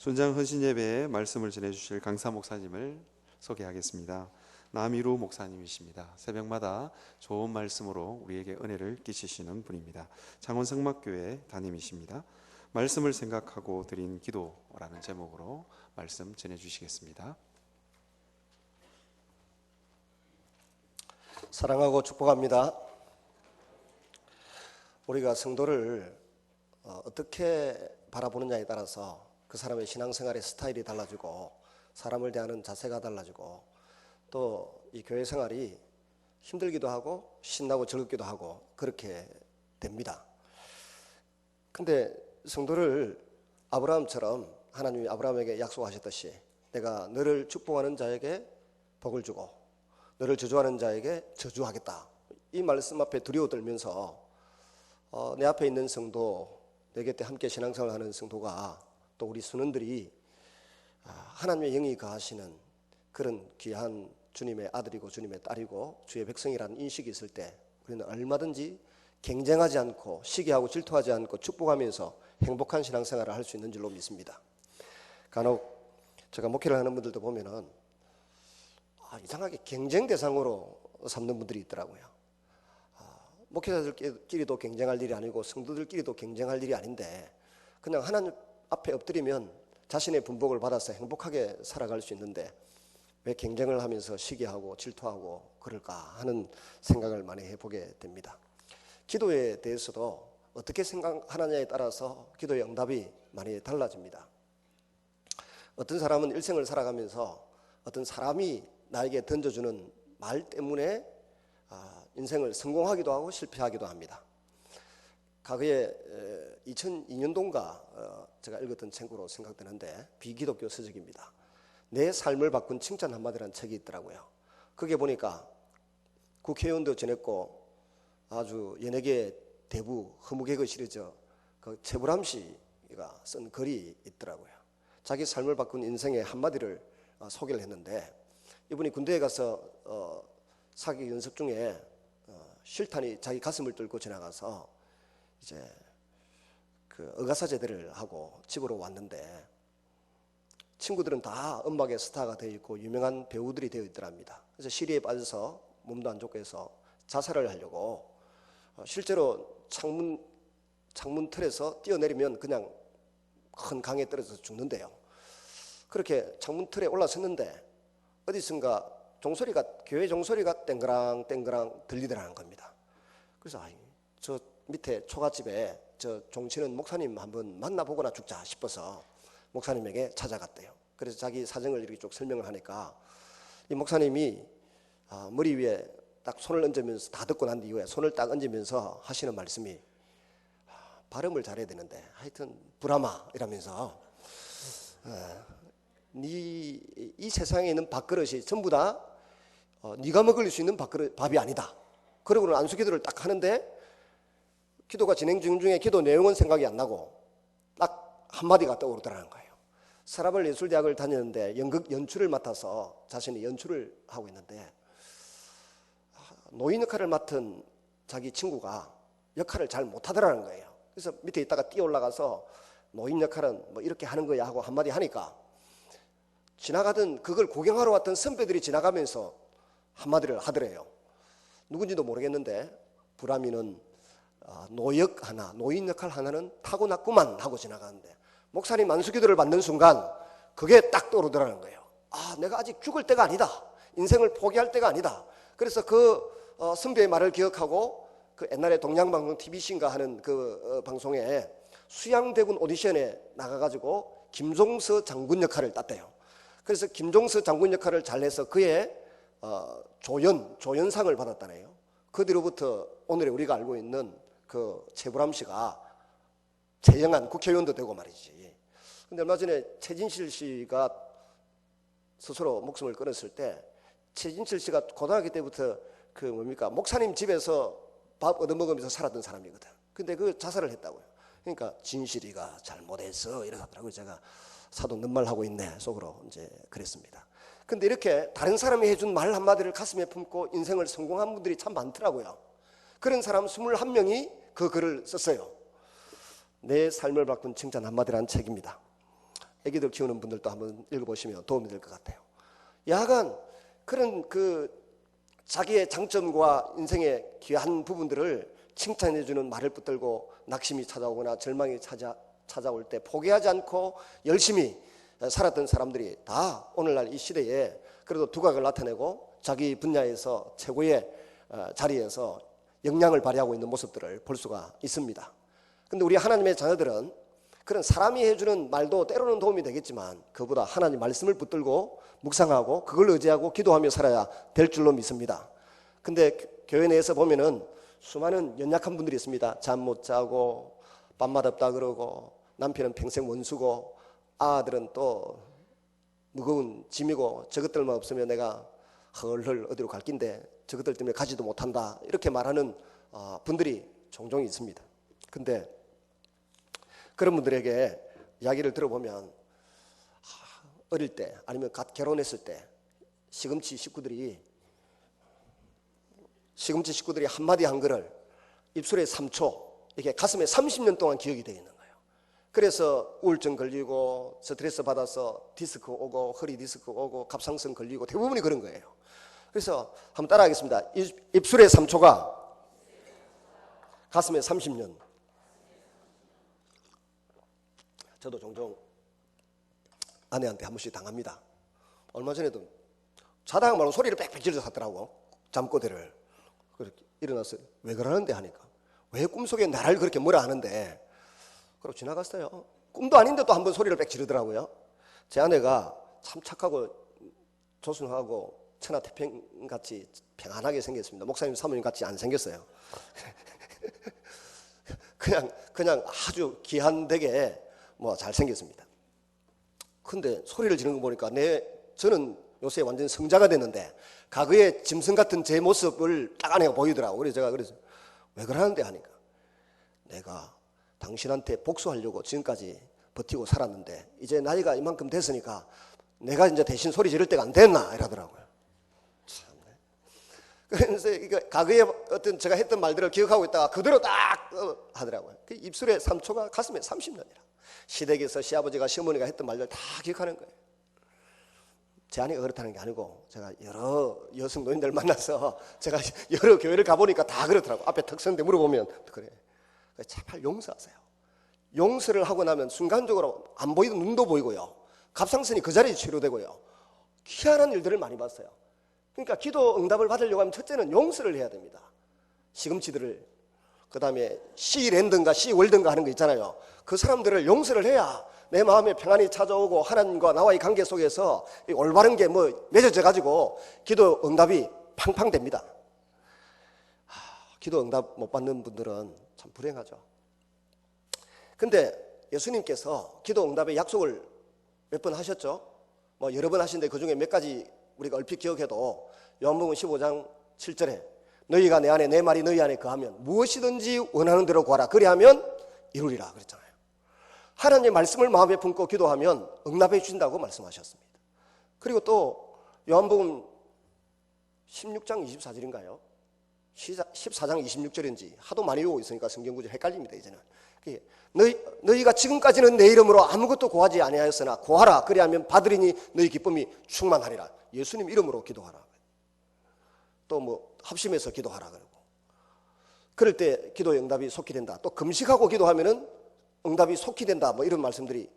순장 헌신예배에 말씀을 전해주실 강사 목사님을 소개하겠습니다. 남이루 목사님이십니다. 새벽마다 좋은 말씀으로 우리에게 은혜를 끼치시는 분입니다. 창원성막교회 담임이십니다. 말씀을 생각하고 드린 기도라는 제목으로 말씀 전해주시겠습니다. 사랑하고 축복합니다. 우리가 성도를 어떻게 바라보느냐에 따라서 그 사람의 신앙생활의 스타일이 달라지고 사람을 대하는 자세가 달라지고 또 이 교회 생활이 힘들기도 하고 신나고 즐겁기도 하고 그렇게 됩니다. 근데 성도를 아브라함처럼 하나님이 아브라함에게 약속하셨듯이 내가 너를 축복하는 자에게 복을 주고 너를 저주하는 자에게 저주하겠다, 이 말씀 앞에 두려워 떨면서 내 앞에 있는 성도, 내 곁에 함께 신앙생활하는 성도가 또 우리 순원들이 하나님의 영이 거하시는 그런 귀한 주님의 아들이고 주님의 딸이고 주의 백성이라는 인식이 있을 때 우리는 얼마든지 경쟁하지 않고 시기하고 질투하지 않고 축복하면서 행복한 신앙생활을 할 수 있는 줄로 믿습니다. 간혹 제가 목회를 하는 분들도 보면은 이상하게 경쟁 대상으로 삼는 분들이 있더라고요. 목회자들끼리도 경쟁할 일이 아니고 성도들끼리도 경쟁할 일이 아닌데 그냥 하나님 앞에 엎드리면 자신의 분복을 받아서 행복하게 살아갈 수 있는데 왜 경쟁을 하면서 시기하고 질투하고 그럴까 하는 생각을 많이 해보게 됩니다. 기도에 대해서도 어떻게 생각하느냐에 따라서 기도의 응답이 많이 달라집니다. 어떤 사람은 일생을 살아가면서 어떤 사람이 나에게 던져주는 말 때문에 인생을 성공하기도 하고 실패하기도 합니다. 과거에 2002년도인가 제가 읽었던 책으로 생각되는데 비기독교 서적입니다. 내 삶을 바꾼 칭찬 한마디라는 책이 있더라고요. 거기에 보니까 국회의원도 지냈고 아주 연예계 대부 허무개그 시리즈 그 최불암 씨가 쓴 글이 있더라고요. 자기 삶을 바꾼 인생의 한마디를 소개를 했는데 이분이 군대에 가서 사격 연습 중에 실탄이 자기 가슴을 뚫고 지나가서 이제 그 의가사 제대를 하고 집으로 왔는데 친구들은 다 음악의 스타가 되어 있고 유명한 배우들이 되어 있더랍니다. 그래서 시리에 빠져서 몸도 안 좋고 해서 자살을 하려고 실제로 창문 틀에서 뛰어내리면 그냥 큰 강에 떨어져서 죽는데요. 그렇게 창문 틀에 올라섰는데 어디선가 종소리가, 교회 종소리가 땡그랑 땡그랑 들리더라는 겁니다. 그래서 저 밑에 초가집에 저 종치는 목사님 한번 만나보거나 죽자 싶어서 목사님에게 찾아갔대요. 그래서 자기 사정을 이렇게 쭉 설명을 하니까 이 목사님이 머리 위에 딱 손을 얹으면서, 다 듣고 난 이후에 손을 딱 얹으면서 하시는 말씀이 발음을 잘해야 되는데 하여튼 브라마 이러면서 이 세상에 있는 밥그릇이 전부 다 네가 먹을 수 있는 밥이 아니다. 그러고는 안수기도를 딱 하는데 기도가 진행 중에 기도 내용은 생각이 안 나고 딱 한마디가 떠오르더라는 거예요. 서라벌 예술대학을 다녔는데 연극 연출을 맡아서 자신이 연출을 하고 있는데 노인 역할을 맡은 자기 친구가 역할을 잘 못하더라는 거예요. 그래서 밑에 있다가 뛰어 올라가서 노인 역할은 뭐 이렇게 하는 거야 하고 한마디 하니까 지나가던 그걸 구경하러 왔던 선배들이 지나가면서 한마디를 하더래요. 누군지도 모르겠는데 브라미는 노인 역할 하나는 타고났구만 하고 지나가는데 목사님 안수기도를 받는 순간 그게 딱 떠오르더라는 거예요. 내가 아직 죽을 때가 아니다. 인생을 포기할 때가 아니다. 그래서 그 선배의 말을 기억하고 그 옛날에 동양방송 TVC인가 하는 그 방송에 수양대군 오디션에 나가가지고 김종서 장군 역할을 땄대요. 그래서 김종서 장군 역할을 잘해서 그의 조연상을 받았다네요. 그 뒤로부터 오늘의 우리가 알고 있는 그 최불암 씨가 재영한 국회의원도 되고 말이지. 근데 얼마 전에 최진실 씨가 스스로 목숨을 끊었을 때 최진실 씨가 고등학교 때부터 그 목사님 집에서 밥 얻어먹으면서 살았던 사람이거든. 근데 그 자살을 했다고요. 그러니까 진실이가 잘못했어 이러더라고요. 제가 사돈 넌말 하고 있네 속으로 이제 그랬습니다. 근데 이렇게 다른 사람이 해준 말 한마디를 가슴에 품고 인생을 성공한 분들이 참 많더라고요. 그런 사람 21명이 그 글을 썼어요. 내 삶을 바꾼 칭찬 한마디라는 책입니다. 애기들 키우는 분들도 한번 읽어보시면 도움이 될 것 같아요. 야간 그런 자기의 장점과 인생의 귀한 부분들을 칭찬해주는 말을 붙들고 낙심이 찾아오거나 절망이 찾아올 때 포기하지 않고 열심히 살았던 사람들이 다 오늘날 이 시대에 그래도 두각을 나타내고 자기 분야에서 최고의 자리에서 역량을 발휘하고 있는 모습들을 볼 수가 있습니다. 근데 우리 하나님의 자녀들은 그런 사람이 해주는 말도 때로는 도움이 되겠지만 그보다 하나님 말씀을 붙들고 묵상하고 그걸 의지하고 기도하며 살아야 될 줄로 믿습니다. 근데 교회 내에서 보면은 수많은 연약한 분들이 있습니다. 잠 못 자고 밤맛 없다 그러고 남편은 평생 원수고 아들은 또 무거운 짐이고 저것들만 없으면 내가 헐헐 어디로 갈 낀데 저것들 때문에 가지도 못한다 이렇게 말하는 분들이 종종 있습니다. 근데 그런 분들에게 이야기를 들어보면 어릴 때 아니면 갓 결혼했을 때 시금치 식구들이 한마디 한 글을 입술에 3초 이렇게 가슴에 30년 동안 기억이 되어 있는 거예요. 그래서 우울증 걸리고 스트레스 받아서 디스크 오고 허리 디스크 오고 갑상선 걸리고 대부분이 그런 거예요. 그래서 한번 따라하겠습니다. 입술에 3초가 가슴에 30년. 저도 종종 아내한테 한 번씩 당합니다. 얼마 전에도 자다가 말고 소리를 빽빽 질러서 하더라고. 잠꼬대를. 그렇게 일어나서 왜 그러는데 하니까 왜 꿈속에 나를 그렇게 뭐라 하는데 그러고 지나갔어요. 꿈도 아닌데 또 한 번 소리를 빽 지르더라고요. 제 아내가 참 착하고 조순하고 천하태평같이 평안하게 생겼습니다. 목사님 사모님 같이 안 생겼어요. 그냥 아주 기한되게 잘생겼습니다. 근데 소리를 지르는 거 보니까 저는 요새 완전 성자가 됐는데 과거의 짐승 같은 제 모습을 딱 아내가 보이더라고. 그래서 제가 왜 그러는데 하니까 내가 당신한테 복수하려고 지금까지 버티고 살았는데 이제 나이가 이만큼 됐으니까 내가 이제 대신 소리 지를 때가 안 됐나 이러더라고요. 참네. 그래서 과거에 어떤 제가 했던 말들을 기억하고 있다가 그대로 딱 하더라고요. 그 입술에 3초가 가슴에 30년이라. 시댁에서 시아버지가 시어머니가 했던 말들 다 기억하는 거예요. 제 아내가 그렇다는 게 아니고 제가 여러 여성 노인들 만나서 제가 여러 교회를 가보니까 다 그렇더라고. 앞에 턱선대 물어보면 그래. 제발 용서하세요. 용서를 하고 나면 순간적으로 안 보이던 눈도 보이고요. 갑상선이 그 자리에 치료되고요. 희한한 일들을 많이 봤어요. 그러니까 기도 응답을 받으려고 하면 첫째는 용서를 해야 됩니다. 시금치들을 그 다음에 시랜드인가 시월드인가 하는 거 있잖아요. 그 사람들을 용서를 해야 내 마음에 평안이 찾아오고 하나님과 나와의 관계 속에서 올바른 게 맺어져 가지고 기도 응답이 팡팡 됩니다. 기도 응답 못 받는 분들은 참 불행하죠. 근데 예수님께서 기도 응답의 약속을 몇 번 하셨죠? 여러 번 하신데 그 중에 몇 가지 우리가 얼핏 기억해도 요한복음 15장 7절에 너희가 내 안에 내 말이 너희 안에 거하면 무엇이든지 원하는 대로 구하라 그리하면 이루리라 그랬잖아요. 하나님의 말씀을 마음에 품고 기도하면 응답해 주신다고 말씀하셨습니다. 그리고 또 요한복음 16장 24절인가요? 14장 26절인지 하도 많이 외우고 있으니까 성경구절 헷갈립니다. 이제는 너희가 지금까지는 내 이름으로 아무것도 구하지 아니하였으나 구하라 그리하면 받으리니 너희 기쁨이 충만하리라. 예수님 이름으로 기도하라. 또 합심해서 기도하라 그러고 그럴 때 기도의 응답이 속히 된다. 또 금식하고 기도하면은 응답이 속히 된다. 이런 말씀들이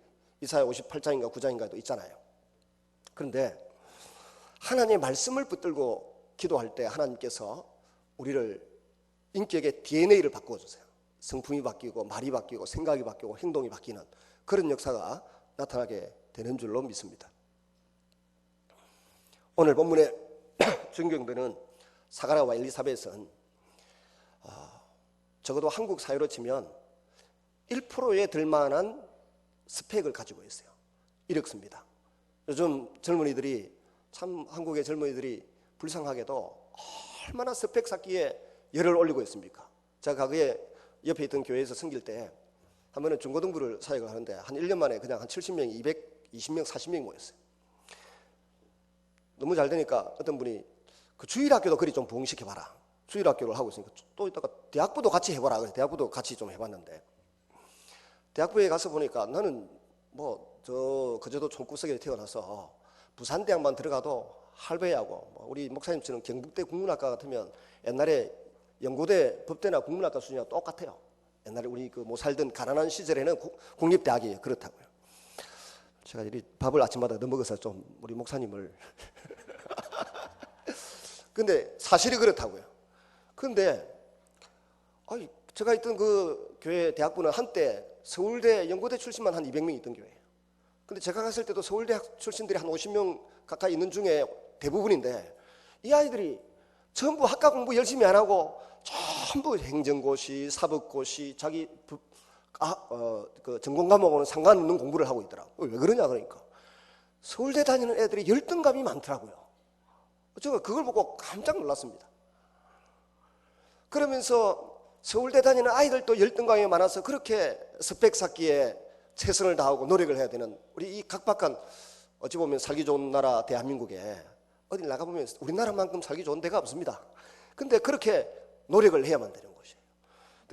이사야 58장인가 9장인가도 있잖아요. 그런데 하나님의 말씀을 붙들고 기도할 때 하나님께서 우리를 인격의 DNA를 바꾸어 주세요. 성품이 바뀌고 말이 바뀌고 생각이 바뀌고 행동이 바뀌는 그런 역사가 나타나게 되는 줄로 믿습니다. 오늘 본문의 중경들은 사가랴와 엘리사벳은 적어도 한국 사회로 치면 1%에 들만한 스펙을 가지고 있어요. 이렇습니다. 요즘 젊은이들이 참 한국의 젊은이들이 불쌍하게도 얼마나 스펙 쌓기에 열을 올리고 있습니까? 제가 과거에 옆에 있던 교회에서 섬길 때 한 번은 중고등부를 사역을 하는데 한 1년 만에 그냥 한 70명, 220명, 40명이 모였어요. 너무 잘 되니까 어떤 분이 그 주일학교도 그리 좀 부흥시켜봐라. 주일학교를 하고 있으니까 또 이따가 대학부도 같이 해봐라. 그래서 대학부도 같이 좀 해봤는데 대학부에 가서 보니까 나는 그저도 총구석에 태어나서 부산대학만 들어가도 할배하고 우리 목사님처럼 경북대 국문학과 같으면 옛날에 연고대 법대나 국문학과 수준이랑 똑같아요. 옛날에 우리 그 뭐 살던 가난한 시절에는 국립대학이 그렇다고요. 제가 이 밥을 아침마다 넣어먹어서 좀 우리 목사님을 근데 사실이 그렇다고요. 근데 제가 있던 그 교회 대학부는 한때 서울대 연고대 출신만 한 200명 있던 교회예요. 근데 제가 갔을 때도 서울대학 출신들이 한 50명 가까이 있는 중에 대부분인데 이 아이들이 전부 학과 공부 열심히 안 하고 전부 행정고시, 사법고시, 자기 그 전공 과목하고는 상관없는 공부를 하고 있더라고요. 왜 그러냐 그러니까 서울대 다니는 애들이 열등감이 많더라고요. 제가 그걸 보고 깜짝 놀랐습니다. 그러면서 서울대 다니는 아이들도 열등감이 많아서 그렇게 스펙 쌓기에 최선을 다하고 노력을 해야 되는 우리 이 각박한 어찌 보면 살기 좋은 나라 대한민국에 어디 나가보면 우리나라만큼 살기 좋은 데가 없습니다. 근데 그렇게 노력을 해야만 되는 것이에요.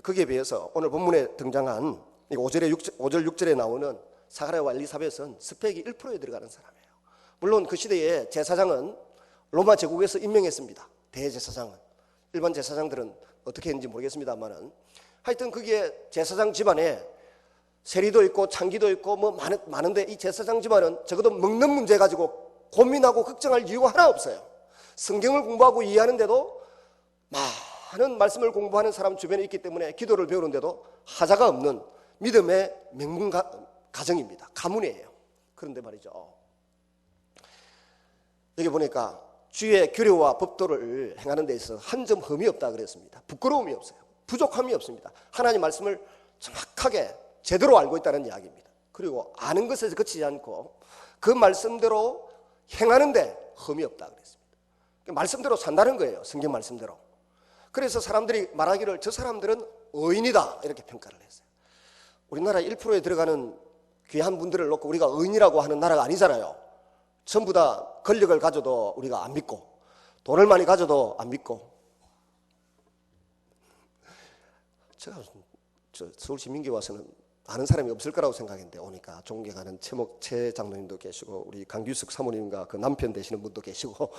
거기에 비해서 오늘 본문에 등장한 5절 6절에 나오는 사가랴와 엘리사벳은 스펙이 1%에 들어가는 사람이에요. 물론 그 시대에 제사장은 로마 제국에서 임명했습니다. 대제사장은. 일반 제사장들은 어떻게 했는지 모르겠습니다만은 하여튼 거기에 제사장 집안에 세리도 있고 창기도 있고 뭐 많은데 이 제사장 집안은 적어도 먹는 문제 가지고 고민하고 걱정할 이유가 하나 없어요. 성경을 공부하고 이해하는데도 많은 말씀을 공부하는 사람 주변에 있기 때문에 기도를 배우는데도 하자가 없는 믿음의 명문 가정입니다. 가문이에요. 그런데 말이죠. 여기 보니까 주의 규례와 법도를 행하는 데 있어서 한 점 흠이 없다 그랬습니다. 부끄러움이 없어요. 부족함이 없습니다. 하나님 말씀을 정확하게 제대로 알고 있다는 이야기입니다. 그리고 아는 것에서 그치지 않고 그 말씀대로 행하는데 흠이 없다 그랬습니다. 말씀대로 산다는 거예요. 성경 말씀대로. 그래서 사람들이 말하기를 저 사람들은 의인이다 이렇게 평가를 했어요. 우리나라 1%에 들어가는 귀한 분들을 놓고 우리가 의인이라고 하는 나라가 아니잖아요. 전부 다 권력을 가져도 우리가 안 믿고 돈을 많이 가져도 안 믿고 제가 서울시민교회 와서는 아는 사람이 없을 거라고 생각했는데 오니까 존경하는 최 장로님도 계시고 우리 강규석 사모님과 그 남편 되시는 분도 계시고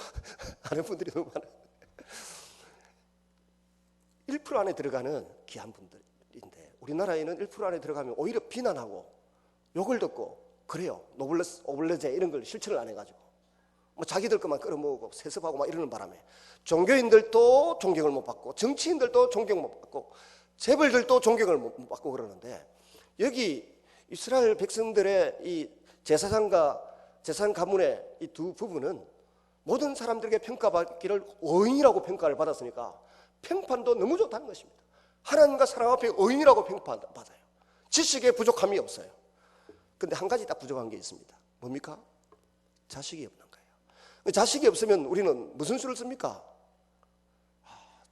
아는 분들이 너무 많아요. 1% 안에 들어가는 귀한 분들인데 우리나라에는 1% 안에 들어가면 오히려 비난하고 욕을 듣고 그래요. 노블레스, 오블레제 이런 걸 실천을 안 해가지고 뭐 자기들 것만 끌어모으고 세습하고 막 이러는 바람에 종교인들도 존경을 못 받고 정치인들도 존경 못 받고 재벌들도 존경을 못 받고 그러는데 여기 이스라엘 백성들의 이 제사장과 제사장 가문의 이 두 부부는 모든 사람들에게 평가받기를 의인이라고 평가를 받았으니까 평판도 너무 좋다는 것입니다. 하나님과 사람 앞에 의인이라고 평판받아요. 지식에 부족함이 없어요. 근데 한 가지 딱 부족한 게 있습니다. 뭡니까? 자식이 없는 거예요. 자식이 없으면 우리는 무슨 수를 씁니까?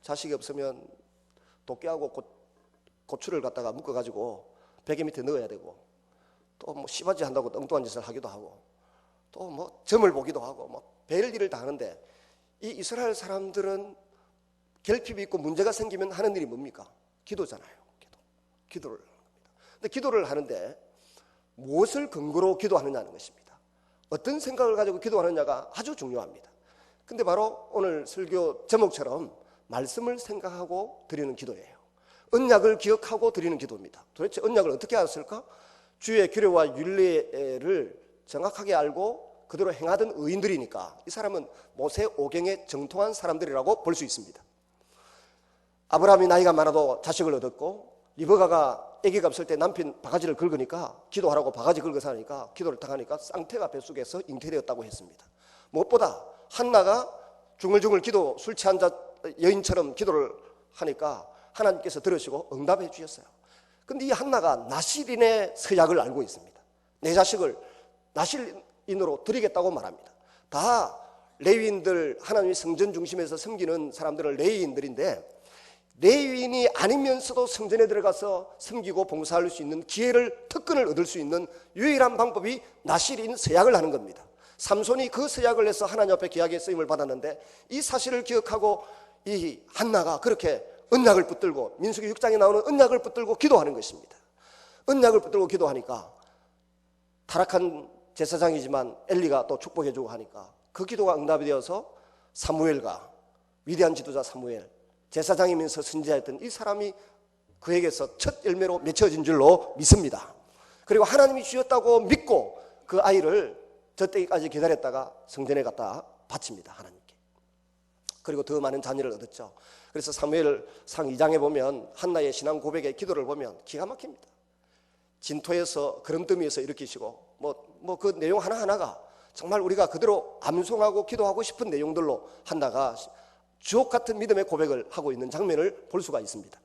자식이 없으면 도끼하고 고추를 갖다가 묶어가지고 베개 밑에 넣어야 되고 또 뭐 씨바지 한다고 엉뚱한 짓을 하기도 하고 또 뭐 점을 보기도 하고 뭐 별일을 다 하는데 이 이스라엘 사람들은 결핍이 있고 문제가 생기면 하는 일이 뭡니까? 기도잖아요. 기도를 하는 겁니다. 근데 기도를 하는데 무엇을 근거로 기도하느냐는 것입니다. 어떤 생각을 가지고 기도하느냐가 아주 중요합니다. 근데 바로 오늘 설교 제목처럼 말씀을 생각하고 드리는 기도예요. 언약을 기억하고 드리는 기도입니다. 도대체 언약을 어떻게 알았을까? 주의 규례와 율례를 정확하게 알고 그대로 행하던 의인들이니까 이 사람은 모세 오경에 정통한 사람들이라고 볼 수 있습니다. 아브라함이 나이가 많아도 자식을 얻었고 리브가가 아기가 없을 때 남편 바가지를 긁으니까 기도하라고 바가지 긁어서 하니까 기도를 당하니까 쌍태가 뱃속에서 잉태되었다고 했습니다. 무엇보다 한나가 중얼중얼 기도 술 취한 여인처럼 기도를 하니까 하나님께서 들으시고 응답해 주셨어요. 근데 이 한나가 나실인의 서약을 알고 있습니다. 내 자식을 나실인으로 드리겠다고 말합니다. 다 레위인들, 하나님의 성전 중심에서 섬기는 사람들은 레위인들인데 레위인이 아니면서도 성전에 들어가서 섬기고 봉사할 수 있는 기회를, 특권을 얻을 수 있는 유일한 방법이 나실인 서약을 하는 겁니다. 삼손이 그 서약을 해서 하나님 앞에 귀하게 쓰임을 받았는데 이 사실을 기억하고 이 한나가 그렇게 언약을 붙들고 민수기 6장에 나오는 언약을 붙들고 기도하는 것입니다. 언약을 붙들고 기도하니까 타락한 제사장이지만 엘리가 또 축복해주고 하니까 그 기도가 응답이 되어서 사무엘과 위대한 지도자 사무엘, 제사장이면서 선지자였던 이 사람이 그에게서 첫 열매로 맺혀진 줄로 믿습니다. 그리고 하나님이 주셨다고 믿고 그 아이를 저 때까지 기다렸다가 성전에 갖다 바칩니다. 하나님께. 그리고 더 많은 자녀를 얻었죠. 그래서 사무엘상 2장에 보면 한나의 신앙 고백의 기도를 보면 기가 막힙니다. 진토에서 그름더미에서 일으키시고 그 내용 하나하나가 정말 우리가 그대로 암송하고 기도하고 싶은 내용들로 한나가 주옥 같은 믿음의 고백을 하고 있는 장면을 볼 수가 있습니다.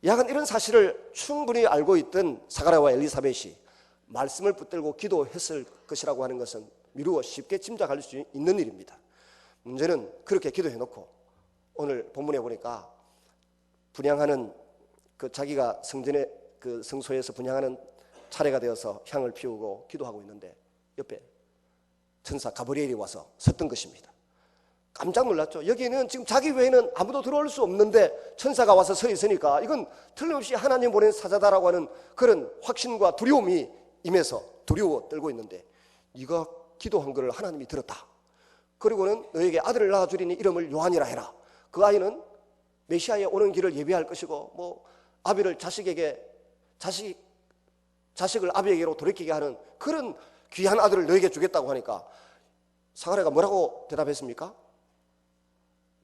야간 이런 사실을 충분히 알고 있던 사가랴와 엘리사벳이 말씀을 붙들고 기도했을 것이라고 하는 것은 미루어 쉽게 짐작할 수 있는 일입니다. 문제는 그렇게 기도해놓고 오늘 본문에 보니까 분향하는 그 자기가 성전에 그 성소에서 분향하는 차례가 되어서 향을 피우고 기도하고 있는데 옆에 천사 가브리엘이 와서 섰던 것입니다. 깜짝 놀랐죠. 여기는 지금 자기 외에는 아무도 들어올 수 없는데 천사가 와서 서 있으니까 이건 틀림없이 하나님 보낸 사자다라고 하는 그런 확신과 두려움이 임해서 두려워 떨고 있는데 네가 기도한 것을 하나님이 들었다. 그리고는 너에게 아들을 낳아주리니 이름을 요한이라 해라. 그 아이는 메시아의 오는 길을 예비할 것이고 아비를 자식을 아비에게로 돌이키게 하는 그런 귀한 아들을 너에게 주겠다고 하니까 사가랴가 뭐라고 대답했습니까?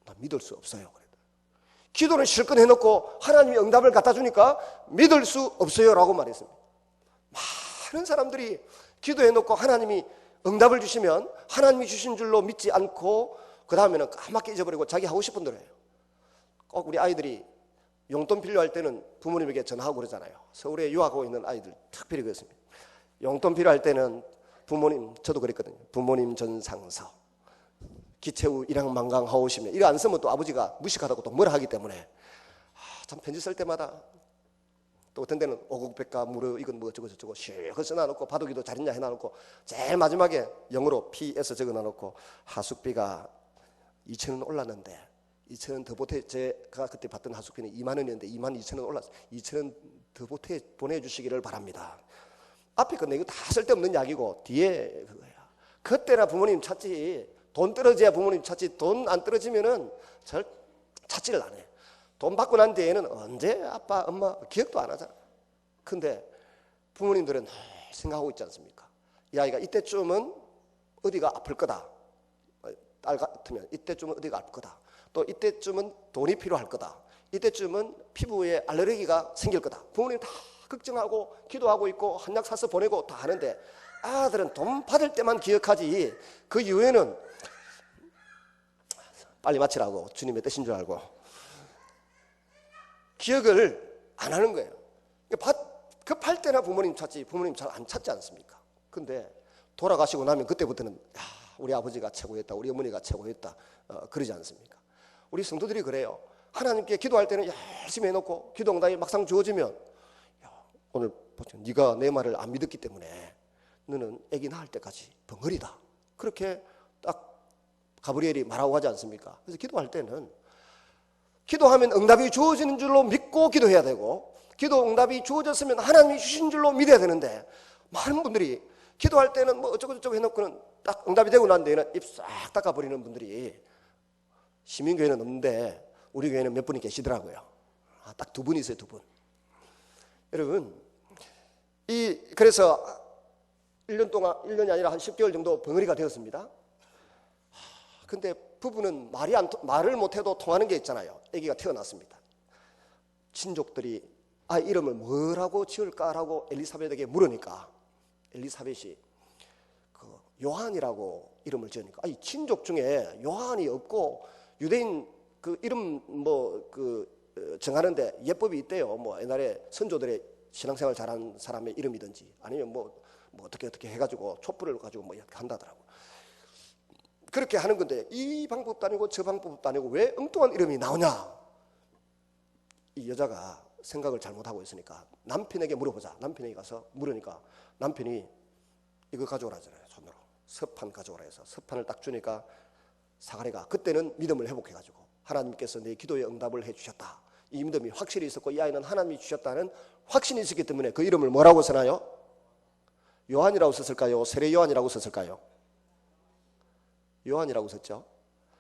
나 믿을 수 없어요. 기도는 실컷 해놓고 하나님이 응답을 갖다 주니까 믿을 수 없어요 라고 말했습니다. 많은 사람들이 기도해놓고 하나님이 응답을 주시면 하나님이 주신 줄로 믿지 않고 그 다음에는 까맣게 잊어버리고 자기 하고 싶은 대로 해요. 꼭 우리 아이들이 용돈 필요할 때는 부모님에게 전화하고 그러잖아요. 서울에 유학하고 있는 아이들 특별히 그렇습니다. 용돈 필요할 때는 부모님, 저도 그랬거든요. 부모님 전상서 기채후 일양만강하오시면 이거 안 쓰면 또 아버지가 무식하다고 또 뭐라 하기 때문에 참 편지 쓸 때마다 또 어떤 데는 오곡백과 무료 이건 뭐 어쩌고 저쩌고 실컷 써놔놓고 바둑이도 잘 있냐 해놔놓고 제일 마지막에 영어로 PS 적어놔놓고 하숙비가 2,000원 올랐는데 2,000원 더 보태, 제가 그때 받던 하숙비는 2만 원이었는데 22,000원 올랐어요. 2,000원 더 보내주시기를 바랍니다. 앞에 건 이거 다 쓸데없는 이야기고 뒤에 그거야. 그때나 부모님 찾지. 돈 떨어져야 부모님 찾지. 돈 안 떨어지면은 잘 찾지를 안 해. 돈 받고 난 뒤에는 언제 아빠 엄마 기억도 안 하잖아. 근데 부모님들은 생각하고 있지 않습니까? 이 아이가 이때쯤은 어디가 아플 거다. 딸 같으면 이때쯤은 어디가 아플 거다. 또 이때쯤은 돈이 필요할 거다. 이때쯤은 피부에 알레르기가 생길 거다. 부모님 다 걱정하고 기도하고 있고 한약 사서 보내고 다 하는데 아들은 돈 받을 때만 기억하지 그 이후에는 빨리 마치라고 주님의 뜻인 줄 알고 기억을 안 하는 거예요. 급할 때나 부모님 찾지 부모님 잘 안 찾지 않습니까? 근데 돌아가시고 나면 그때부터는 우리 아버지가 최고였다 우리 어머니가 최고였다 그러지 않습니까? 우리 성도들이 그래요. 하나님께 기도할 때는 열심히 해놓고 기도 응답이 막상 주어지면 오늘 보죠. 네가 내 말을 안 믿었기 때문에 너는 아기 낳을 때까지 벙어리다. 그렇게 딱 가브리엘이 말하고 하지 않습니까? 그래서 기도할 때는 기도하면 응답이 주어지는 줄로 믿고 기도해야 되고 기도 응답이 주어졌으면 하나님이 주신 줄로 믿어야 되는데 많은 분들이 기도할 때는 뭐 어쩌고저쩌고 해놓고는 딱 응답이 되고 난 뒤에는 입 싹 닦아버리는 분들이 시민교회는 없는데 우리 교회는 몇 분이 계시더라고요. 딱 2분 있어요. 2분. 여러분 그래서 1년 동안 1년이 아니라 한 10개월 정도 벙어리가 되었습니다. 근데 부부는 말을 못해도 통하는 게 있잖아요. 아기가 태어났습니다. 친족들이 이름을 뭐라고 지을까라고 엘리사벳에게 물으니까 엘리사벳이 그 요한이라고 이름을 지으니까 친족 중에 요한이 없고 유대인 그 이름 정하는데 예법이 있대요. 옛날에 선조들의 신앙생활 잘한 사람의 이름이든지 아니면 어떻게 해가지고 촛불을 가지고 이렇게 한다더라고. 그렇게 하는 건데 이 방법도 아니고 저 방법도 아니고 왜 엉뚱한 이름이 나오냐? 이 여자가 생각을 잘못하고 있으니까 남편에게 물어보자. 남편에게 가서 물으니까 남편이 이거 가져오라 하잖아요. 손으로 서판 가져오라 해서 서판을 딱 주니까 사가랴가 그때는 믿음을 회복해가지고 하나님께서 내 기도에 응답을 해주셨다. 이 믿음이 확실히 있었고 이 아이는 하나님이 주셨다는 확신이 있었기 때문에 그 이름을 뭐라고 쓰나요? 요한이라고 썼을까요? 세례 요한이라고 썼을까요? 요한이라고 썼죠.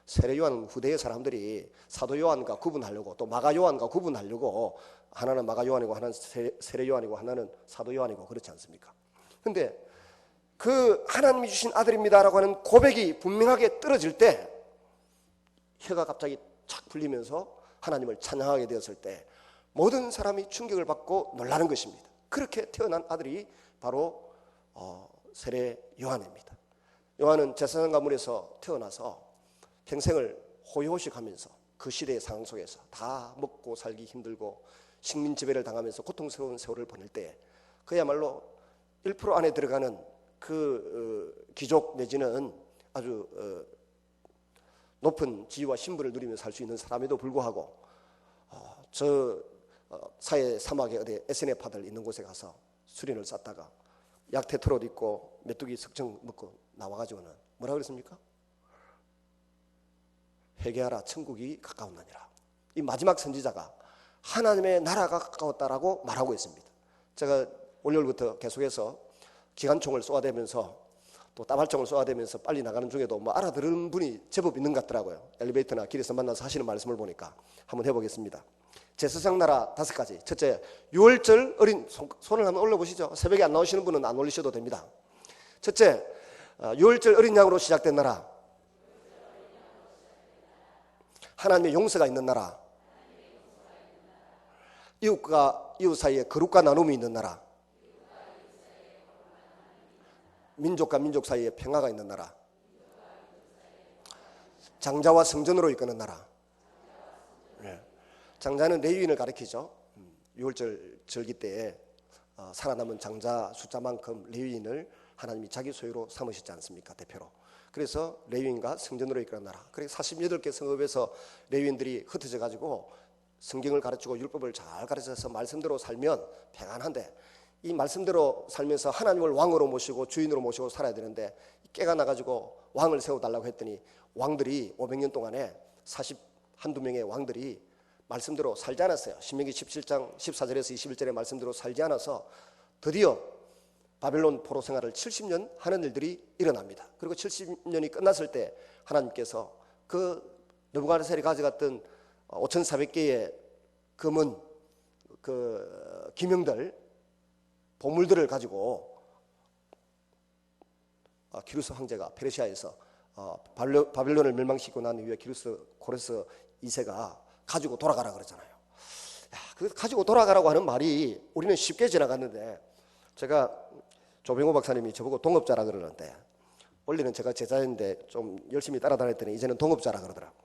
세례 요한은 후대의 사람들이 사도 요한과 구분하려고, 또 마가 요한과 구분하려고, 하나는 마가 요한이고 하나는 세례 요한이고 하나는 사도 요한이고 그렇지 않습니까? 근데 그 하나님이 주신 아들입니다라고 하는 고백이 분명하게 떨어질 때, 혀가 갑자기 착 풀리면서 하나님을 찬양하게 되었을 때 모든 사람이 충격을 받고 놀라는 것입니다. 그렇게 태어난 아들이 바로 세례 요한입니다. 요한은 제사장 가문에서 태어나서 평생을 호의호식하면서 그 시대의 상황 속에서 다 먹고 살기 힘들고 식민지배를 당하면서 고통스러운 세월을 보낼 때 그야말로 1% 안에 들어가는 그 귀족 내지는 아주 높은 지위와 신분을 누리며 살 수 있는 사람에도 불구하고 사해 사막에 어디 에스네파들 있는 곳에 가서 수련을 쌓다가 약태트롯 입고 메뚜기 석청 먹고 나와가지고는 뭐라 그랬습니까? 회개하라 천국이 가까웠느니라. 이 마지막 선지자가 하나님의 나라가 가까웠다라고 말하고 있습니다. 제가 월요일부터 계속해서 기관총을 쏘아대면서 또 따발총을 쏘아대면서 빨리 나가는 중에도 뭐 알아들은 분이 제법 있는 것 같더라고요. 엘리베이터나 길에서 만나서 하시는 말씀을 보니까 한번 해보겠습니다. 제사장 나라 5가지. 첫째, 유월절 어린, 손을 한번 올려보시죠. 새벽에 안 나오시는 분은 안 올리셔도 됩니다. 첫째, 유월절 어린 양으로 시작된 나라, 하나님의 용서가 있는 나라, 이웃과 이웃 사이에 거룩과 나눔이 있는 나라, 민족과 민족 사이에 평화가 있는 나라, 장자와 성전으로 이끄는 나라. 장자는 레위인을 가리키죠. 6월절 절기 때에 살아남은 장자 숫자만큼 레위인을 하나님이 자기 소유로 삼으셨지 않습니까? 대표로. 그래서 레위인과 성전으로 이끄는 나라. 그래서 48개 성읍에서 레위인들이 흩어져 가지고 성경을 가르치고 율법을 잘 가르쳐서 말씀대로 살면 평안한데, 이 말씀대로 살면서 하나님을 왕으로 모시고 주인으로 모시고 살아야 되는데 깨가 나가지고 왕을 세워달라고 했더니 왕들이 500년 동안에 41~2명의 왕들이 말씀대로 살지 않았어요. 신명기 17장 14절에서 21절의 말씀대로 살지 않아서 드디어 바벨론 포로 생활을 70년 하는 일들이 일어납니다. 그리고 70년이 끝났을 때 하나님께서 그 느부갓네살이 가져갔던 5,400개의 금은 그 기명들 보물들을 가지고 기루스 황제가 페르시아에서 바벨론을 멸망시키고 난 이후에 기루스 고레스 2세가 가지고 돌아가라 그러잖아요. 그 가지고 돌아가라고 하는 말이 우리는 쉽게 지나갔는데, 제가 조병호 박사님이 저보고 동업자라 그러는데, 원래는 제가 제자인데 좀 열심히 따라다녔더니 이제는 동업자라 그러더라고.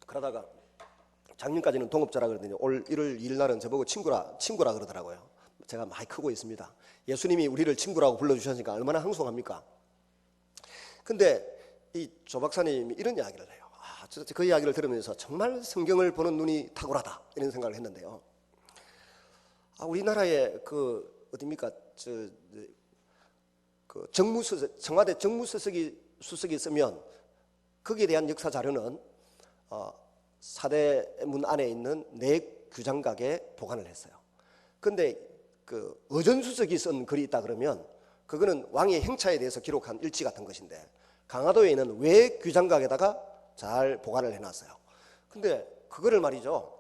그러다가 작년까지는 동업자라 그러더니 올 1월 2일 날은 저보고 친구라 그러더라고요. 제가 많이 크고 있습니다. 예수님이 우리를 친구라고 불러주셨으니까 얼마나 황송합니까? 근데 이 조 박사님이 이런 이야기를 해요. 그 이야기를 들으면서 정말 성경을 보는 눈이 탁월하다 이런 생각을 했는데요. 우리나라에 그 어디입니까? 그 청와대 정무수석이 쓰면 거기에 대한 역사 자료는 사대문 안에 있는 내 규장각에 보관을 했어요. 근데 그 의전수석이 쓴 글이 있다 그러면 그거는 왕의 행차에 대해서 기록한 일지 같은 것인데, 강화도에 있는 외 규장각에다가 잘 보관을 해놨어요. 근데 그거를 말이죠,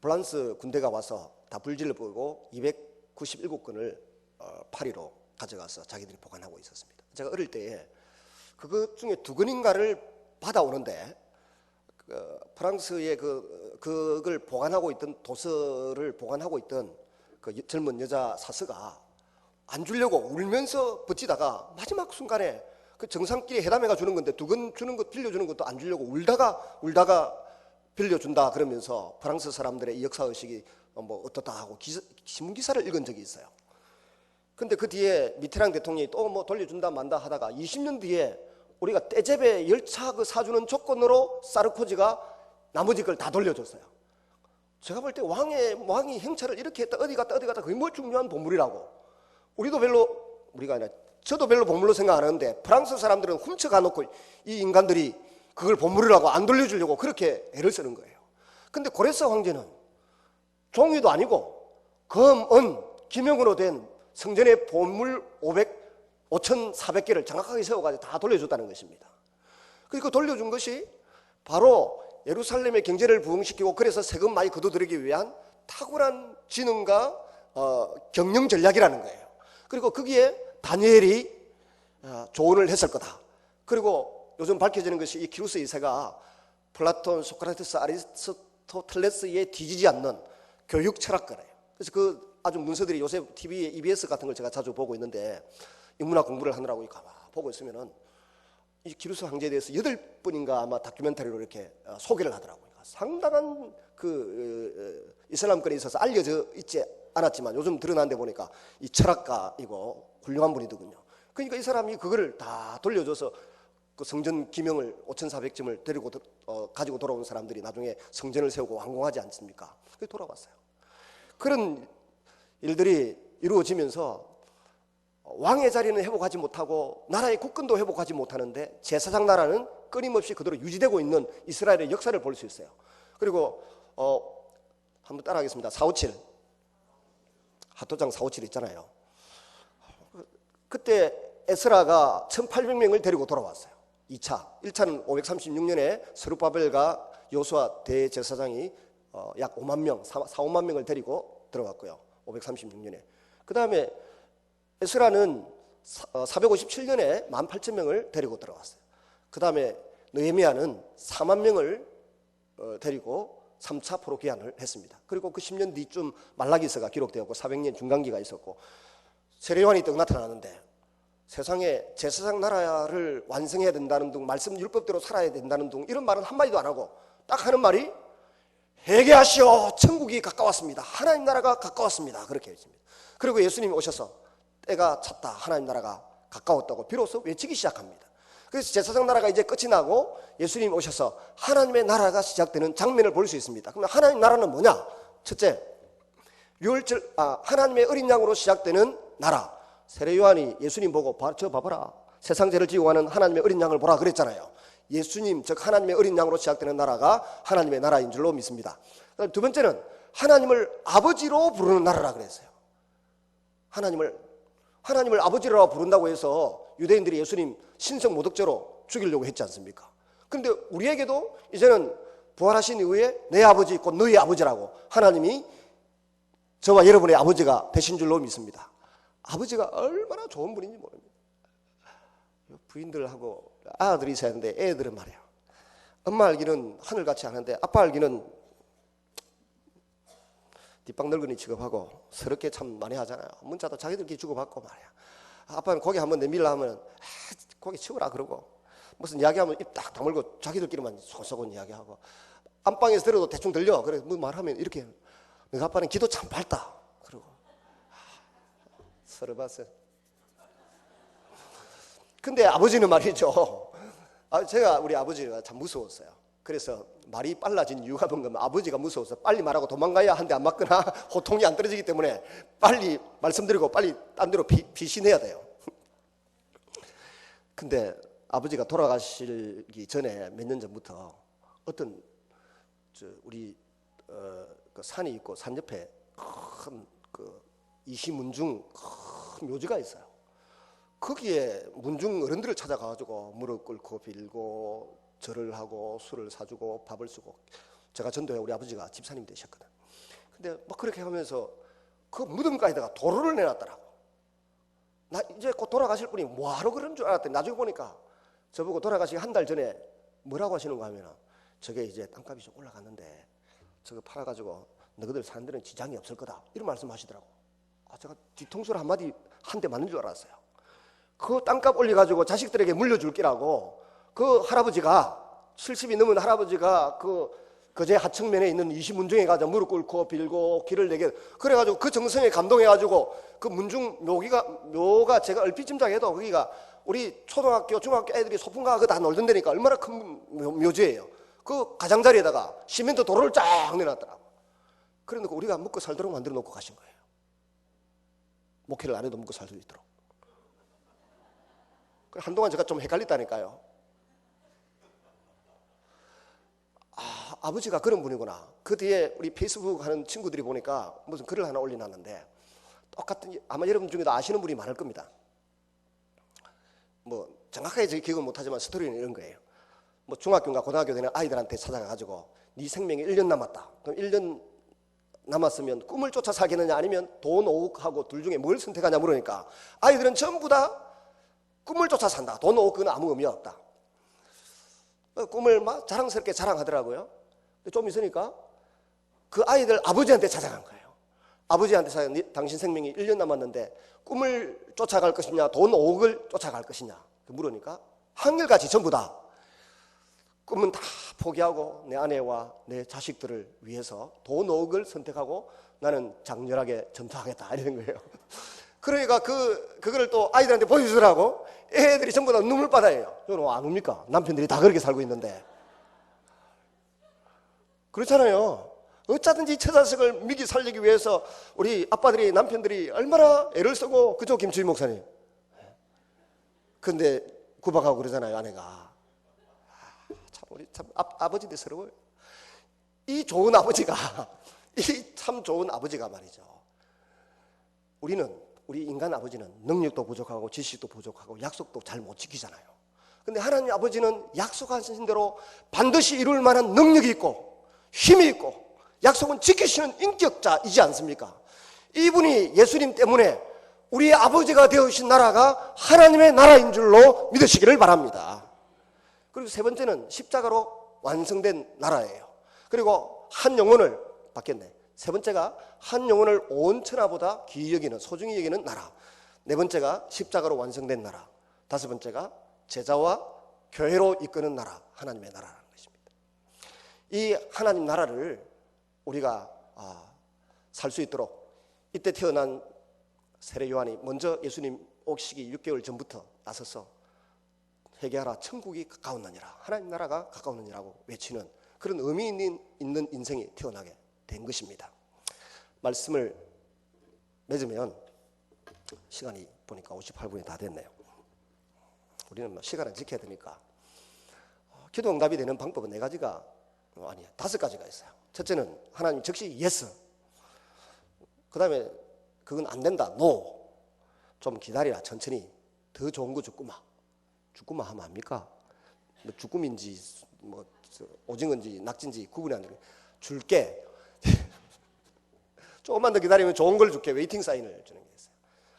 프랑스 군대가 와서 다 불질러 보고 297건을 파리로 가져가서 자기들이 보관하고 있었습니다. 제가 어릴 때에 그것 중에 2건인가를 받아오는데 프랑스의 그걸 보관하고 있던 도서를 보관하고 있던 그 젊은 여자 사서가 안 주려고 울면서 버티다가 마지막 순간에 그 정상끼리 회담해가 주는 건데 2건 주는 것 빌려주는 것도 안 주려고 울다가 빌려준다 그러면서 프랑스 사람들의 이 역사의식이 뭐 어떻다 하고 신문 기사를 읽은 적이 있어요. 근데 그 뒤에 미테랑 대통령이 또 뭐 돌려준다 만다 하다가 20년 뒤에 우리가 떼제베 열차 그 사주는 조건으로 사르코지가 나머지 걸 다 돌려줬어요. 제가 볼 때 왕이 행차를 이렇게 했다 어디 갔다 그게 뭐 중요한 보물이라고. 우리가 아니라 저도 별로 보물로 생각 안 하는데 프랑스 사람들은 훔쳐가 놓고 이 인간들이 그걸 보물이라고 안 돌려주려고 그렇게 애를 쓰는 거예요. 근데 고레스 황제는 종이도 아니고 검, 은 기명으로 된 성전의 보물 5,400개를 정확하게 세워가지고 다 돌려줬다는 것입니다. 그리고 돌려준 것이 바로 예루살렘의 경제를 부흥시키고 그래서 세금 많이 거둬들이기 위한 탁월한 지능과 경영 전략이라는 거예요. 그리고 거기에 다니엘이 조언을 했을 거다. 그리고 요즘 밝혀지는 것이 이 키루스 2세가 플라톤, 소크라테스, 아리스토텔레스에 뒤지지 않는 교육 철학가래요. 그래서 그 아주 문서들이 요새 TV에 EBS 같은 걸 제가 자주 보고 있는데 인문학 공부를 하느라고 보고 있으면은 이 키루스 황제에 대해서 8분인가 아마 다큐멘터리로 이렇게 소개를 하더라고요. 상당한 그 이슬람권에 있어서 알려져 있지 않았지만 요즘 드러난 데 보니까 이 철학가이고 훌륭한 분이더군요. 그러니까 이 사람이 그거를 다 돌려줘서 그 성전 기명을 5,400점을 데리고 가지고 돌아온 사람들이 나중에 성전을 세우고 완공하지 않습니까? 그게 돌아왔어요. 그런 일들이 이루어지면서 왕의 자리는 회복하지 못하고 나라의 국권도 회복하지 못하는데 제사장 나라는 끊임없이 그대로 유지되고 있는 이스라엘의 역사를 볼 수 있어요. 그리고 한번 따라하겠습니다. 457 하토장 457 있잖아요. 그때 에스라가 1,800명을 데리고 돌아왔어요. 2차 1차는 536년에 스룹바벨과 요수아 대제사장이 약 5만 명 4, 5만 명을 데리고 들어갔고요. 536년에 그 다음에 에스라는 457년에 18,000명을 데리고 들어갔어요. 그 다음에 느헤미야는 4만 명을 데리고 3차 포로 귀환을 했습니다. 그리고 그 10년 뒤쯤 말라기서가 기록되었고 400년 중간기가 있었고 세례요한이 떡 나타나는데 세상에 제사장 나라를 완성해야 된다는 둥 말씀 율법대로 살아야 된다는 둥 이런 말은 한마디도 안 하고 딱 하는 말이 회개하시오 천국이 가까웠습니다. 하나님 나라가 가까웠습니다. 그렇게 했습니다. 그리고 예수님이 오셔서 때가 찼다 하나님 나라가 가까웠다고 비로소 외치기 시작합니다. 그래서 제사장 나라가 이제 끝이 나고 예수님이 오셔서 하나님의 나라가 시작되는 장면을 볼 수 있습니다. 그러면 하나님 나라는 뭐냐? 첫째, 하나님의 어린 양으로 시작되는 나라. 세례 요한이 예수님 보고 저 봐봐라. 세상 죄를 지고 가는 하나님의 어린 양을 보라 그랬잖아요. 예수님 즉 하나님의 어린 양으로 시작되는 나라가 하나님의 나라인 줄로 믿습니다. 두 번째는 하나님을 아버지로 부르는 나라라 그랬어요. 하나님을 아버지라고 부른다고 해서 유대인들이 예수님 신성 모독죄로 죽이려고 했지 않습니까? 그런데 우리에게도 이제는 부활하신 이후에 내 아버지 곧 너희 아버지라고 하나님이 저와 여러분의 아버지가 되신 줄로 믿습니다. 아버지가 얼마나 좋은 분인지 모릅니다. 부인들하고 아들이 있어야 하는데 애들은 말이야 엄마 알기는 하늘같이 하는데 아빠 알기는 뒷방 늙은이 취급하고 서럽게 참 많이 하잖아요. 문자도 자기들끼리 주고받고 말이야. 아빠는 고기 한번 내밀라 하면 고기 치우라 그러고 무슨 이야기하면 입 딱 다물고 자기들끼리만 소소곤 이야기하고 안방에서 들어도 대충 들려. 그래 뭐 말하면 이렇게 너희 아빠는 기도 참 밝다 그러고 서러봤어요. 근데 아버지는 말이죠. 제가 우리 아버지가 참 무서웠어요. 그래서 말이 빨라진 이유가 뭔가 아버지가 무서워서 빨리 말하고 도망가야 한 대 안 맞거나 호통이 안 떨어지기 때문에 빨리 말씀드리고 빨리 딴 데로 피신해야 돼요. 근데 아버지가 돌아가시기 전에 몇 년 전부터 어떤 우리 그 산이 있고 산 옆에 큰 그 이시문중 큰 묘지가 있어요. 거기에 문중 어른들을 찾아가가지고 무릎 꿇고 빌고 절을 하고 술을 사주고 밥을 쓰고 제가 전도에 우리 아버지가 집사님이 되셨거든. 근데 막 그렇게 하면서 그 무덤가에다가 도로를 내놨더라고. 나 이제 곧 돌아가실 분이 뭐하러 그런 줄 알았더니 나중에 보니까 저보고 돌아가시기 한 달 전에 뭐라고 하시는가 하면 저게 이제 땅값이 좀 올라갔는데 저거 팔아가지고 너희들 사람들은 지장이 없을 거다 이런 말씀하시더라고. 제가 뒤통수를 한 대 맞는 줄 알았어요. 그 땅값 올려가지고 자식들에게 물려줄 기라고 그 할아버지가 70이 넘은 할아버지가 그제 하층면에 있는 이시문중에 가서 무릎 꿇고 빌고 길을 내게 그래가지고 그 정성에 감동해가지고 그 문중 묘가 제가 얼핏 짐작해도 거기가 우리 초등학교 중학교 애들이 소풍 가고 다 놀던 데니까 얼마나 큰 묘지예요. 그 가장자리에다가 시멘트 도로를 쫙 내놨더라고. 그래놓고 우리가 먹고 살도록 만들어 놓고 가신 거예요. 목회를 안 해도 먹고 살 수 있도록. 한동안 제가 좀 헷갈렸다니까요. 아버지가 그런 분이구나. 그 뒤에 우리 페이스북 하는 친구들이 보니까 무슨 글을 하나 올려놨는데 똑같은, 아마 여러분 중에도 아시는 분이 많을 겁니다. 뭐 정확하게 제가 기억은 못하지만 스토리는 이런 거예요. 뭐 중학교인가 고등학교 되는 아이들한테 찾아가가지고 네 생명이 1년 남았다. 그럼 1년 남았으면 꿈을 쫓아 살겠느냐 아니면 돈 5억하고 둘 중에 뭘 선택하냐 물으니까 아이들은 전부 다 꿈을 쫓아 산다. 돈 5억 그건 아무 의미가 없다. 꿈을 막 자랑스럽게 자랑하더라고요. 좀 있으니까 그 아이들 아버지한테 찾아간 거예요. 아버지한테 찾아간, 당신 생명이 1년 남았는데 꿈을 쫓아갈 것이냐 돈 5억을 쫓아갈 것이냐 물으니까 한결같이 전부 다 꿈은 다 포기하고 내 아내와 내 자식들을 위해서 돈 5억을 선택하고 나는 장렬하게 전투하겠다 이러는 거예요. 그러니까 그거를 또 아이들한테 보여주더라고. 애들이 전부 다 눈물바다예요. 저는 안 웁니까? 남편들이 다 그렇게 살고 있는데. 그렇잖아요. 어쩌든지 처자식을 미기 살리기 위해서 우리 아빠들이, 남편들이 얼마나 애를 쓰고, 그죠, 김주희 목사님? 근데 구박하고 그러잖아요, 아내가. 참, 우리 참 아버지들 서러워요. 이 좋은 아버지가, 이 참 좋은 아버지가 말이죠. 우리 인간 아버지는 능력도 부족하고 지식도 부족하고 약속도 잘 못 지키잖아요. 근데 하나님 아버지는 약속하신 대로 반드시 이룰 만한 능력이 있고 힘이 있고 약속은 지키시는 인격자이지 않습니까? 이분이 예수님 때문에 우리 아버지가 되어주신 나라가 하나님의 나라인 줄로 믿으시기를 바랍니다. 그리고 세 번째는 십자가로 완성된 나라예요. 그리고 한 영혼을 받겠네. 세 번째가 한 영혼을 온 천하보다 귀히 여기는, 소중히 여기는 나라. 네 번째가 십자가로 완성된 나라. 다섯 번째가 제자와 교회로 이끄는 나라, 하나님의 나라라는 것입니다. 이 하나님 나라를 우리가 살 수 있도록 이때 태어난 세례 요한이 먼저 예수님 오시기 6개월 전부터 나서서 회개하라, 천국이 가까웠느니라, 하나님 나라가 가까웠느니라고 외치는 그런 의미 있는 인생이 태어나게 된 것입니다. 말씀을 맺으면 시간이 보니까 58분이 다 됐네요. 우리는 시간을 지켜야 되니까 기도 응답이 되는 방법은 4가지가 아니야, 5가지가 있어요. 첫째는 하나님 즉시 예스. 그 다음에 그건 안 된다, 노. 좀 기다리라, 천천히. 더 좋은 거 주꾸마. 주꾸마 하면 압니까? 뭐 주꾸미인지 뭐 오징어인지 낙지인지 구분이 안 되고 줄게. 조금만 더 기다리면 좋은 걸 줄게. 웨이팅 사인을 주는 게 있어요.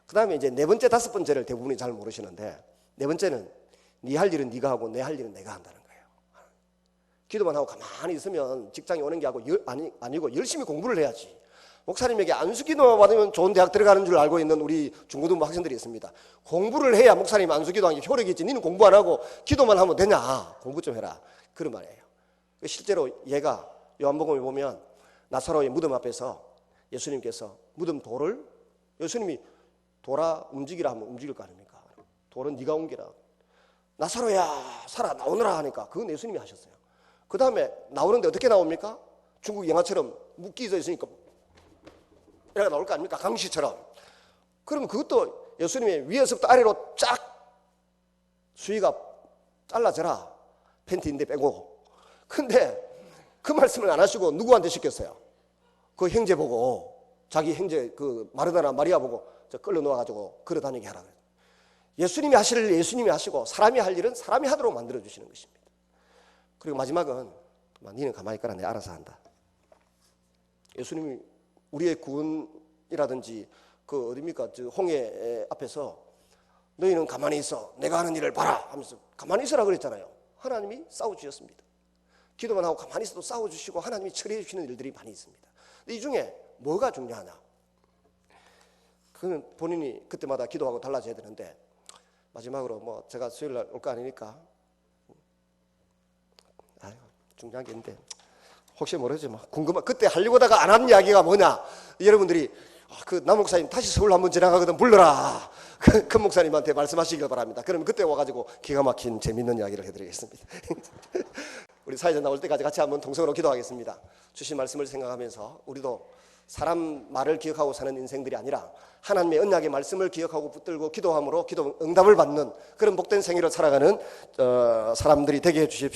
그 다음에 이제 4번째, 5번째를 대부분이 잘 모르시는데, 4번째는 네 할 일은 네가 하고 내 할 일은 내가 한다는 거예요. 기도만 하고 가만히 있으면 직장에 오는 게 아니고 열심히 공부를 해야지. 목사님에게 안수기도만 받으면 좋은 대학 들어가는 줄 알고 있는 우리 중고등부 학생들이 있습니다. 공부를 해야 목사님 안수기도하는 게 효력이 있지. 니는 공부 안 하고 기도만 하면 되냐. 공부 좀 해라. 그런 말이에요. 실제로 얘가 요한복음에 보면 나사로의 무덤 앞에서 예수님께서 무덤 돌을, 예수님이 돌아 움직이라 하면 움직일 거 아닙니까? 돌은 네가 옮기라. 나사로야 살아 나오너라 하니까 그건 예수님이 하셨어요. 그 다음에 나오는데 어떻게 나옵니까? 중국 영화처럼 묶이져 있으니까 이렇게 나올 거 아닙니까? 강시처럼. 그러면 그것도 예수님의 위에서부터 아래로 쫙 수위가 잘라져라. 팬티인데 빼고. 근데 그 말씀을 안 하시고 누구한테 시켰어요? 그 형제 보고, 자기 형제 그 마르다나 마리아 보고 끌어 놓아가지고 걸어 다니게 하라 그래요. 예수님이 하실 일 예수님이 하시고 사람이 할 일은 사람이 하도록 만들어 주시는 것입니다. 그리고 마지막은 니는 가만히 있거라, 내가 알아서 한다. 예수님이 우리의 구원이라든지 그 어디입니까? 저 홍해 앞에서 너희는 가만히 있어, 내가 하는 일을 봐라 하면서 가만히 있으라 그랬잖아요. 하나님이 싸워주셨습니다. 기도만 하고 가만히 있어도 싸워주시고 하나님이 처리해 주시는 일들이 많이 있습니다. 이 중에 뭐가 중요하냐? 그는 본인이 그때마다 기도하고 달라져야 되는데, 마지막으로 뭐 제가 수요일 날 올 거 아니니까 중요한 게 있는데 혹시 모르지 뭐 궁금한, 그때 하려고 하다가 안 한 이야기가 뭐냐? 여러분들이 그 남 목사님 다시 서울 한번 지나가거든 불러라. 그 목사님한테 말씀하시길 바랍니다. 그러면 그때 와가지고 기가 막힌 재밌는 이야기를 해드리겠습니다. 우리 사회자 나올 때까지 같이 한번 동성으로 기도하겠습니다. 주신 말씀을 생각하면서 우리도 사람 말을 기억하고 사는 인생들이 아니라 하나님의 언약의 말씀을 기억하고 붙들고 기도함으로 기도 응답을 받는 그런 복된 생애를 살아가는 사람들이 되게 해주십시오.